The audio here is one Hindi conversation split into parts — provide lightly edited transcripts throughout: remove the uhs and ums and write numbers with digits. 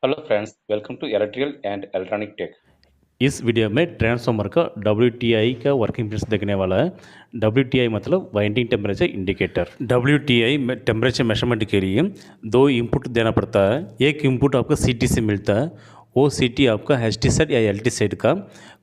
Hello friends, welcome to electrical and electronic tech. इस वीडियो में ट्रांसफार्मर का WTI का वर्किंग प्रिंसिपल देखने वाला है। WTI मतलब वाइंडिंग टेम्परेचर इंडिकेटर। WTI में टेम्परेचर मेजरमेंट के लिए दो इनपुट देना पड़ता है। एक इनपुट आपका CT से मिलता है, वो CT आपका HT सेट या LT सेट का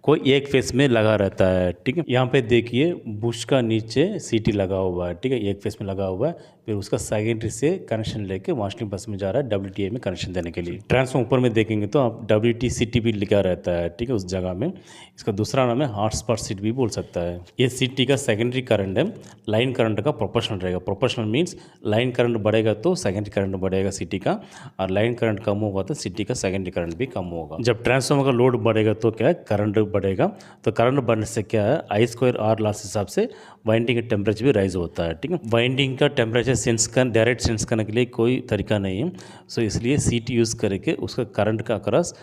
कोई एक फेस में लगा रहता है। ठीक है, यहाँ पे देखिए बुश का नीचे CT लगा हुआ है। ठीक है, एक फेस में लगा हुआ है। फिर उसका सेकेंडरी से कनेक्शन लेके वॉशिंग बस में जा रहा है WTI में कनेक्शन देने के लिए। ट्रांसफार्मर ऊपर में देखेंगे तो आप WTCT भी लिखा रहता है। ठीक है, उस जगह में इसका दूसरा नाम है हॉट स्पॉट सीट भी बोल सकता है। ये CT का सेकेंडरी करंट है, लाइन करंट का प्रोपोर्शनल रहेगा। प्रोपोर्शनल मीन्स लाइन करंट बढ़ेगा तो सेकेंडरी करंट बढ़ेगा CT का, और लाइन करंट कम होगा तो CT का सेकेंडरी करंट भी कम होगा। जब ट्रांसफार्मर का लोड बढ़ेगा तो क्या है, करंट बढ़ेगा। तो करंट बढ़ने से क्या है, I2R लॉस हिसाब से वाइंडिंग का टेम्परेचर भी राइज होता है। ठीक है, वाइंडिंग का टेम्परेचर सेंस कर डायरेक्ट सेंस करने के लिए कोई तरीका नहीं है। सो इसलिए CT यूज़ करके उसका करंट का अक्रॉस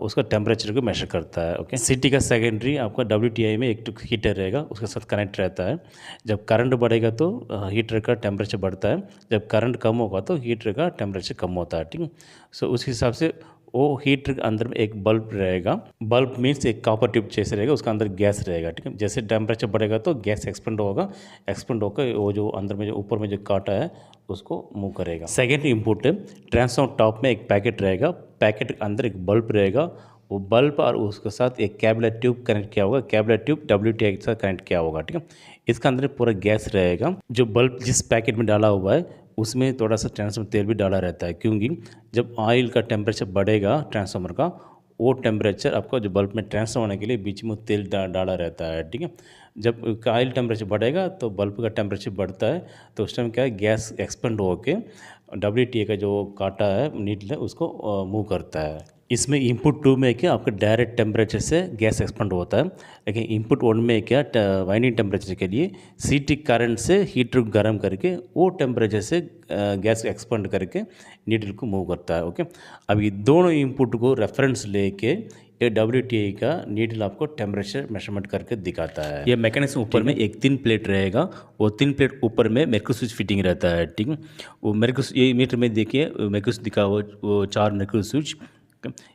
उसका टेम्परेचर को मेजर करता है। ओके, CT का सेकेंडरी आपका WTI में एक हीटर रहेगा, उसके साथ कनेक्ट रहता है। जब करंट बढ़ेगा तो हीटर का टेम्परेचर बढ़ता है, जब करंट कम होगा तो हीटर का टेम्परेचर कम होता है। ठीक है, सो उस हिसाब से वो हीटर के अंदर में एक बल्ब रहेगा। बल्ब मीन्स एक कॉपर ट्यूब जैसे रहेगा, उसका अंदर गैस रहेगा। ठीक है, जैसे टेम्परेचर बढ़ेगा तो गैस एक्सपेंड होगा, एक्सपेंड होकर वो जो अंदर में जो ऊपर में जो काटा है उसको मूव करेगा। सेकेंड इनपुट है, ट्रांसफार्मर टॉप में एक पैकेट रहेगा, पैकेट के अंदर एक बल्ब रहेगा। वो बल्ब और उसके साथ एक केबल ट्यूब कनेक्ट किया होगा, केबल ट्यूब WTI के साथ कनेक्ट किया होगा। ठीक है, इसका अंदर पूरा गैस रहेगा। जो बल्ब जिस पैकेट में डाला हुआ है उसमें थोड़ा सा ट्रांसफार्मर तेल भी डाला रहता है, क्योंकि जब ऑयल का टेम्परेचर बढ़ेगा ट्रांसफार्मर का, वो टेम्परेचर आपका जो बल्ब में ट्रांसफर होने के लिए बीच में तेल डाला रहता है। ठीक है, जब ऑयल टेम्परेचर बढ़ेगा तो बल्ब का टेम्परेचर बढ़ता है, तो उस टाइम क्या है, गैस एक्सपेंड होके WTA का जो काटा है नीडल है उसको मूव करता है। इसमें इनपुट 2 में क्या आपका डायरेक्ट टेम्परेचर से गैस एक्सपेंड होता है, लेकिन इनपुट 1 में क्या वाइंडिंग टेम्परेचर के लिए CT करंट से हीटर को गर्म करके वो टेम्परेचर से गैस एक्सपेंड करके नीडल को मूव करता है। ओके, अब ये दोनों इनपुट को रेफरेंस लेके ये WTA का नीडल आपको टेम्परेचर मेजरमेंट करके दिखाता है। ये मैकेनिज्म ऊपर में एक 3 प्लेट रहेगा, वो 3 प्लेट ऊपर में मेर्क्यूरी स्विच फिटिंग रहता है। ठीक है, वो मेर्क्यूरी ये मीटर में देखिए मेर्क्यूरी दिखा हुआ, वो 4 मेर्क्यूरी स्विच।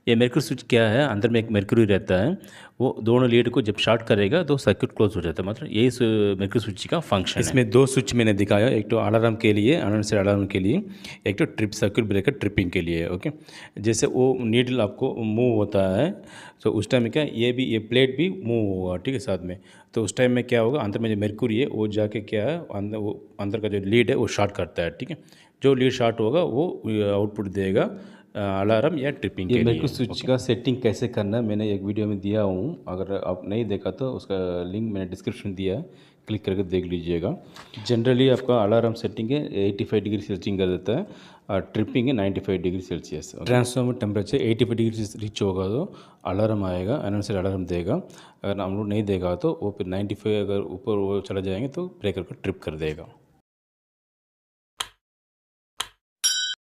ये मेर्क्यूरी स्विच क्या है, अंदर में एक मेर्क्यूरी रहता है, वो दोनों लीड को जब शॉर्ट करेगा तो सर्किट क्लोज हो जाता है। मतलब यही मेर्क्यूरी स्विच का फंक्शन है। इसमें 2 स्विच मैंने दिखाया, एक तो अलार्म के लिए, अनसेट अलार्म के लिए, एक तो ट्रिप सर्किट ब्रेकर ट्रिपिंग के लिए। ओके, जैसे वो नीडल आपको मूव होता है तो उस टाइम में क्या, ये प्लेट भी मूव होगा। ठीक है, साथ में तो उस टाइम में क्या होगा, अंदर में जो मेर्क्यूरी है वो जाके क्या है, अंदर वो अंदर का जो लीड है वो शॉर्ट करता है। ठीक है, जो लीड शॉर्ट होगा वो आउटपुट देगा अलार्म या ट्रिपिंग के लिए। मेरे को स्विच का सेटिंग कैसे करना है मैंने एक वीडियो में दिया हूँ, अगर आप नहीं देखा तो उसका लिंक मैंने डिस्क्रिप्शन दिया है, क्लिक करके देख लीजिएगा। जनरली आपका अलार्म सेटिंग है 85 डिग्री सेटिंग कर देता है, और ट्रिपिंग है 95 degree Celsius. Transformer temperature 85 degree से रीच होगा तो अलार्म आएगा, अनाउंसर अलार्म देगा। अगर हम लोग नहीं देगा तो वो फिर 95 अगर ऊपर वो चला जाएंगे तो ब्रेकर को ट्रिप कर देगा।